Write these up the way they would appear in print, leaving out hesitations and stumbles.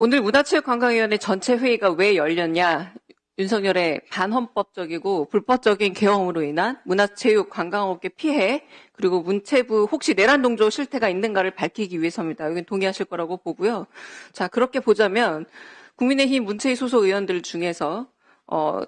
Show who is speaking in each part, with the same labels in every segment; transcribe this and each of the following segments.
Speaker 1: 오늘 문화체육관광위원회 전체 회의가 왜 열렸냐? 윤석열의 반헌법적이고 불법적인 계엄으로 인한 문화체육관광업계 피해, 그리고 문체부 혹시 내란 동조 실태가 있는가를 밝히기 위해서입니다. 여긴 동의하실 거라고 보고요. 자, 그렇게 보자면 국민의힘 문체위 소속 의원들 중에서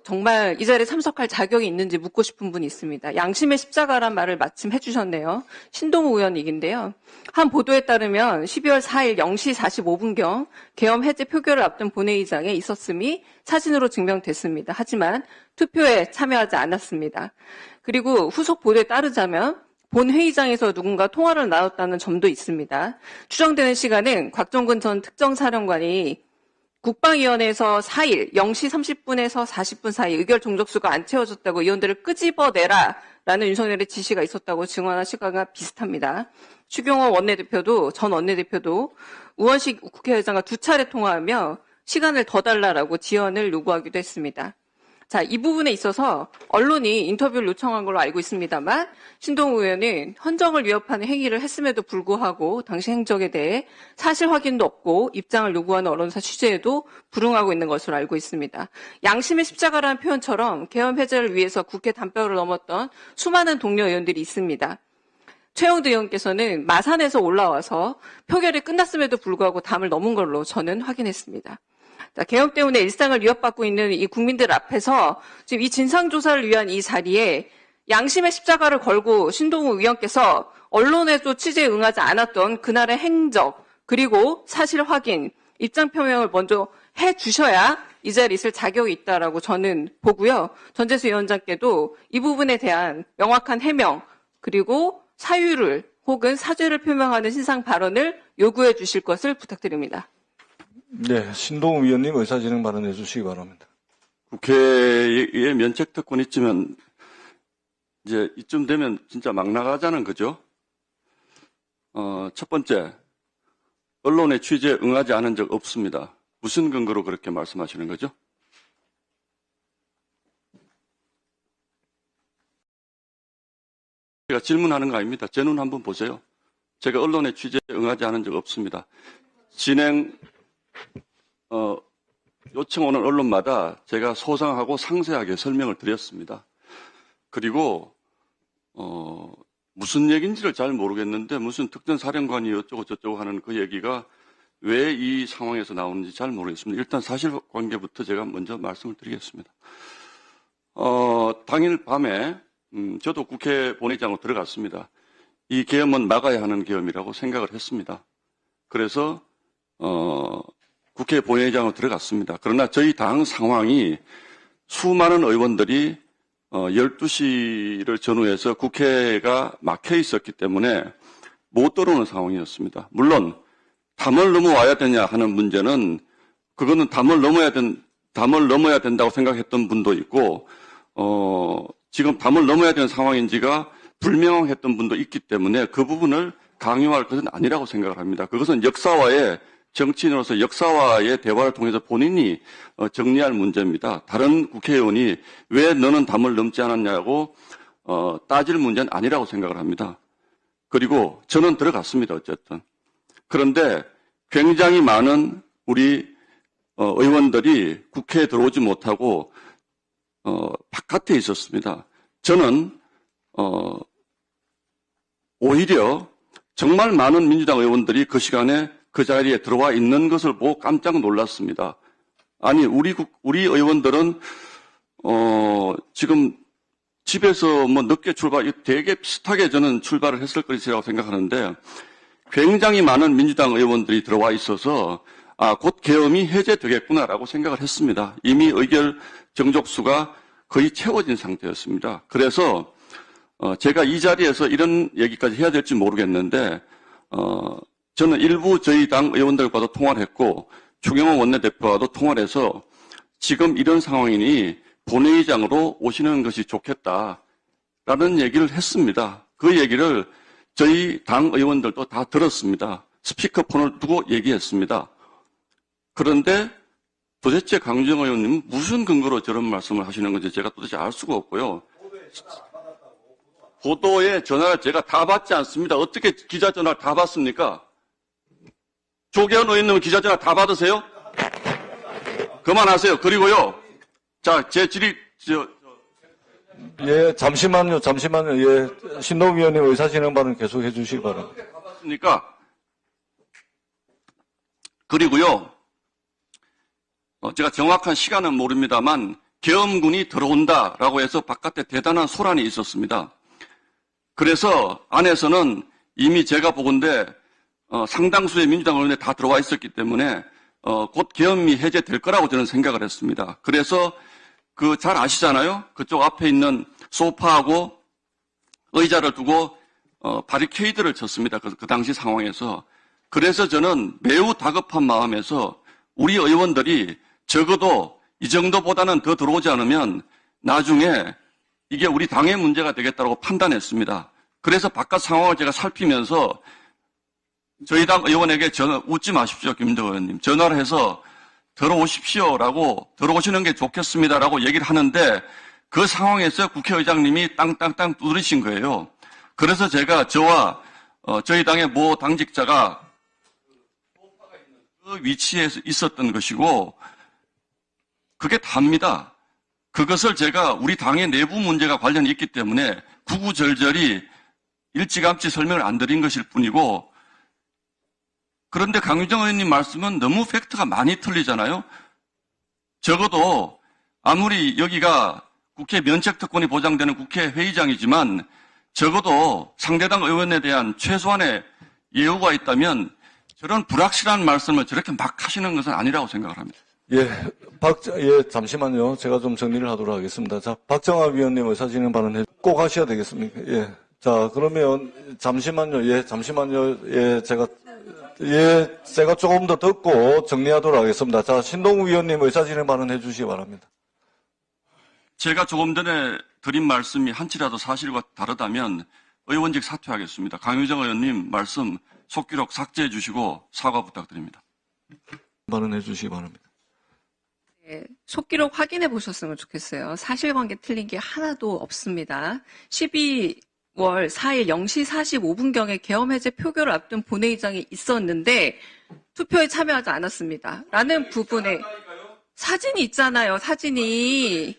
Speaker 1: 정말 이 자리에 참석할 자격이 있는지 묻고 싶은 분이 있습니다. 양심의 십자가란 말을 마침 해주셨네요. 신동우 의원이긴데요. 한 보도에 따르면 12월 4일 0시 45분경 계엄 해제 표결을 앞둔 본회의장에 있었음이 사진으로 증명됐습니다. 하지만 투표에 참여하지 않았습니다. 그리고 후속 보도에 따르자면 본회의장에서 누군가 통화를 나눴다는 점도 있습니다. 추정되는 시간은 곽종근 전 특정사령관이 국방위원회에서 4일 0시 30분에서 40분 사이 의결 종족수가 안 채워졌다고 의원들을 끄집어내라 라는 윤석열의 지시가 있었다고 증언한 시간과 비슷합니다. 추경호 원내대표도 전 원내대표도 우원식 국회의장과 2차례 통화하며 시간을 더 달라라고 지연을 요구하기도 했습니다. 자, 이 부분에 있어서 언론이 인터뷰를 요청한 걸로 알고 있습니다만 신동우 의원은 헌정을 위협하는 행위를 했음에도 불구하고 당시 행적에 대해 사실 확인도 없고 입장을 요구하는 언론사 취재에도 불응하고 있는 것으로 알고 있습니다. 양심의 십자가라는 표현처럼 계엄 해제를 위해서 국회 담벼락을 넘었던 수많은 동료 의원들이 있습니다. 최영두 의원께서는 마산에서 올라와서 표결이 끝났음에도 불구하고 담을 넘은 걸로 저는 확인했습니다. 자, 계엄 때문에 일상을 위협받고 있는 이 국민들 앞에서 지금 이 진상조사를 위한 이 자리에 양심의 십자가를 걸고 신동우 의원께서 언론에도 취재에 응하지 않았던 그날의 행적, 그리고 사실 확인, 입장 표명을 먼저 해 주셔야 이 자리에 있을 자격이 있다라고 저는 보고요. 전재수 위원장께도 이 부분에 대한 명확한 해명, 그리고 사유를 혹은 사죄를 표명하는 신상 발언을 요구해 주실 것을 부탁드립니다.
Speaker 2: 네, 신동우 위원님 의사진행 발언해 주시기 바랍니다.
Speaker 3: 국회에 면책특권이 있으면 이제 이쯤 되면 진짜 막 나가자는 거죠. 첫 번째, 언론의 취재에 응하지 않은 적 없습니다. 무슨 근거로 그렇게 말씀하시는 거죠? 제가 질문하는 거 아닙니다. 제 눈 한번 보세요. 제가 언론의 취재에 응하지 않은 적 없습니다. 요청 오는 언론마다 제가 소상하고 상세하게 설명을 드렸습니다. 그리고 무슨 얘기인지를 잘 모르겠는데 무슨 특전 사령관이 어쩌고 저쩌고 하는 그 얘기가 왜 이 상황에서 나오는지 잘 모르겠습니다. 일단 사실관계부터 제가 먼저 말씀을 드리겠습니다. 당일 밤에 저도 국회 본회의장으로 들어갔습니다. 이 계엄은 막아야 하는 계엄이라고 생각을 했습니다. 그래서 국회 본회의장으로 들어갔습니다. 그러나 저희 당 상황이 수많은 의원들이 12시를 전후해서 국회가 막혀 있었기 때문에 못 들어오는 상황이었습니다. 물론 담을 넘어와야 되냐 하는 문제는 그거는 담을 넘어야 된다고 생각했던 분도 있고 지금 담을 넘어야 되는 상황인지가 불명확했던 분도 있기 때문에 그 부분을 강요할 것은 아니라고 생각을 합니다. 그것은 정치인으로서 역사와의 대화를 통해서 본인이 정리할 문제입니다. 다른 국회의원이 왜 너는 담을 넘지 않았냐고 따질 문제는 아니라고 생각을 합니다. 그리고 저는 들어갔습니다. 어쨌든. 그런데 굉장히 많은 우리 의원들이 국회에 들어오지 못하고 바깥에 있었습니다. 저는 오히려 정말 많은 민주당 의원들이 그 시간에 그 자리에 들어와 있는 것을 보고 깜짝 놀랐습니다. 아니, 우리 의원들은, 지금 집에서 늦게 되게 비슷하게 저는 출발을 했을 것이라고 생각하는데 굉장히 많은 민주당 의원들이 들어와 있어서 곧 계엄이 해제되겠구나라고 생각을 했습니다. 이미 의결 정족수가 거의 채워진 상태였습니다. 그래서, 제가 이 자리에서 이런 얘기까지 해야 될지 모르겠는데, 저는 일부 저희 당 의원들과도 통화를 했고 추경호 원내대표와도 통화를 해서 지금 이런 상황이니 본회의장으로 오시는 것이 좋겠다라는 얘기를 했습니다. 그 얘기를 저희 당 의원들도 다 들었습니다. 스피커폰을 두고 얘기했습니다. 그런데 도대체 강주정 의원님은 무슨 근거로 저런 말씀을 하시는 건지 제가 도대체 알 수가 없고요. 보도에 전화를 제가 다 받지 않습니다. 어떻게 기자 전화를 다 받습니까? 조계현 의원님은 기자 전화 다 받으세요? 그만하세요. 그리고요. 자, 제 질의,
Speaker 2: 예, 잠시만요. 예, 신동욱 위원님 의사진행 발언 계속해 주시기 바랍니다.
Speaker 3: 그러니까 그리고요. 제가 정확한 시간은 모릅니다만 계엄군이 들어온다라고 해서 바깥에 대단한 소란이 있었습니다. 그래서 안에서는 이미 제가 보건대 상당수의 민주당 의원들이 다 들어와 있었기 때문에 곧 계엄이 해제될 거라고 저는 생각을 했습니다. 그래서 그 잘 아시잖아요. 그쪽 앞에 있는 소파하고 의자를 두고 바리케이드를 쳤습니다. 그 당시 상황에서. 그래서 저는 매우 다급한 마음에서 우리 의원들이 적어도 이 정도보다는 더 들어오지 않으면 나중에 이게 우리 당의 문제가 되겠다고 판단했습니다. 그래서 바깥 상황을 제가 살피면서 저희 당 의원에게 웃지 마십시오, 김민정 의원님. 전화를 해서 들어오십시오라고, 들어오시는 게 좋겠습니다라고 얘기를 하는데 그 상황에서 국회의장님이 땅땅땅 두드리신 거예요. 그래서 제가 저와 저희 당의 모 당직자가 그 위치에 있었던 것이고 그게 답니다. 그것을 제가 우리 당의 내부 문제가 관련이 있기 때문에 구구절절히 일찌감치 설명을 안 드린 것일 뿐이고 그런데 강유정 의원님 말씀은 너무 팩트가 많이 틀리잖아요. 적어도 아무리 여기가 국회 면책특권이 보장되는 국회 회의장이지만 적어도 상대당 의원에 대한 최소한의 예우가 있다면 저런 불확실한 말씀을 저렇게 막 하시는 것은 아니라고 생각을 합니다.
Speaker 2: 예, 잠시만요. 제가 좀 정리를 하도록 하겠습니다. 자, 박정학 위원님 의사진행 발언 꼭 하셔야 되겠습니까? 예. 자, 그러면 잠시만요. 제가 조금 더 듣고 정리하도록 하겠습니다. 자, 신동욱 위원님 의사진행 발언 해주시기 바랍니다.
Speaker 3: 제가 조금 전에 드린 말씀이 한치라도 사실과 다르다면 의원직 사퇴하겠습니다. 강유정 의원님 말씀 속기록 삭제해 주시고 사과 부탁드립니다.
Speaker 2: 발언해 주시기 바랍니다.
Speaker 1: 네, 속기록 확인해 보셨으면 좋겠어요. 사실관계 틀린 게 하나도 없습니다. 12월 4일 0시 45분경에 계엄해제 표결을 앞둔 본회의장이 있었는데 투표에 참여하지 않았습니다. 라는 부분에 사진이 있잖아요. 사진이.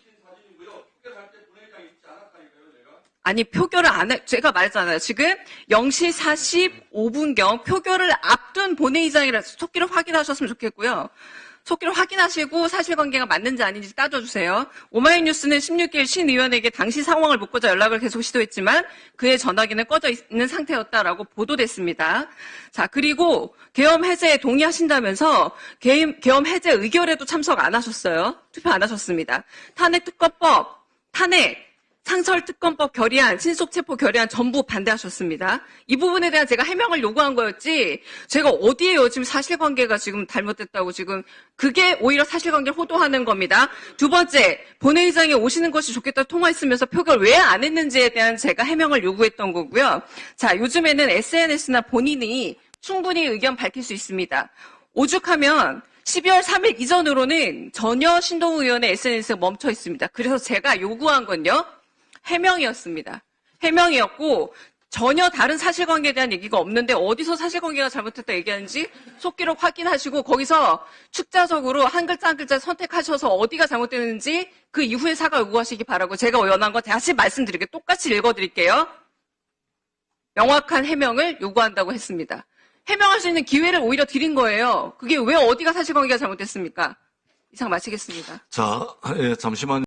Speaker 1: 아니, 표결을 제가 말했잖아요. 지금 0시 45분경 표결을 앞둔 본회의장이라서 속기록 확인하셨으면 좋겠고요. 속기록 확인하시고 사실관계가 맞는지 아닌지 따져주세요. 오마이뉴스는 16일 신 의원에게 당시 상황을 묻고자 연락을 계속 시도했지만 그의 전화기는 꺼져 있는 상태였다라고 보도됐습니다. 자, 그리고 계엄 해제에 동의하신다면서 계엄 해제 의결에도 참석 안 하셨어요. 투표 안 하셨습니다. 탄핵특검법, 상설특검법 결의안, 신속체포 결의안 전부 반대하셨습니다. 이 부분에 대한 제가 해명을 요구한 거였지, 제가 어디에요? 지금 사실관계가 지금 잘못됐다고 지금, 그게 오히려 사실관계를 호도하는 겁니다. 두 번째, 본회의장에 오시는 것이 좋겠다 통화했으면서 표결 왜 안 했는지에 대한 제가 해명을 요구했던 거고요. 자, 요즘에는 SNS나 본인이 충분히 의견 밝힐 수 있습니다. 오죽하면 12월 3일 이전으로는 전혀 신동욱 의원의 SNS가 멈춰 있습니다. 그래서 제가 요구한 건요, 해명이었습니다. 해명이었고 전혀 다른 사실관계에 대한 얘기가 없는데 어디서 사실관계가 잘못됐다 얘기하는지 속기록 확인하시고 거기서 축자적으로 한 글자 한 글자 선택하셔서 어디가 잘못됐는지 그 이후에 사과 요구하시기 바라고 제가 원한 거 다시 말씀드릴게요. 똑같이 읽어드릴게요. 명확한 해명을 요구한다고 했습니다. 해명할 수 있는 기회를 오히려 드린 거예요. 그게 왜 어디가 사실관계가 잘못됐습니까? 이상 마치겠습니다.
Speaker 2: 자, 예, 잠시만요.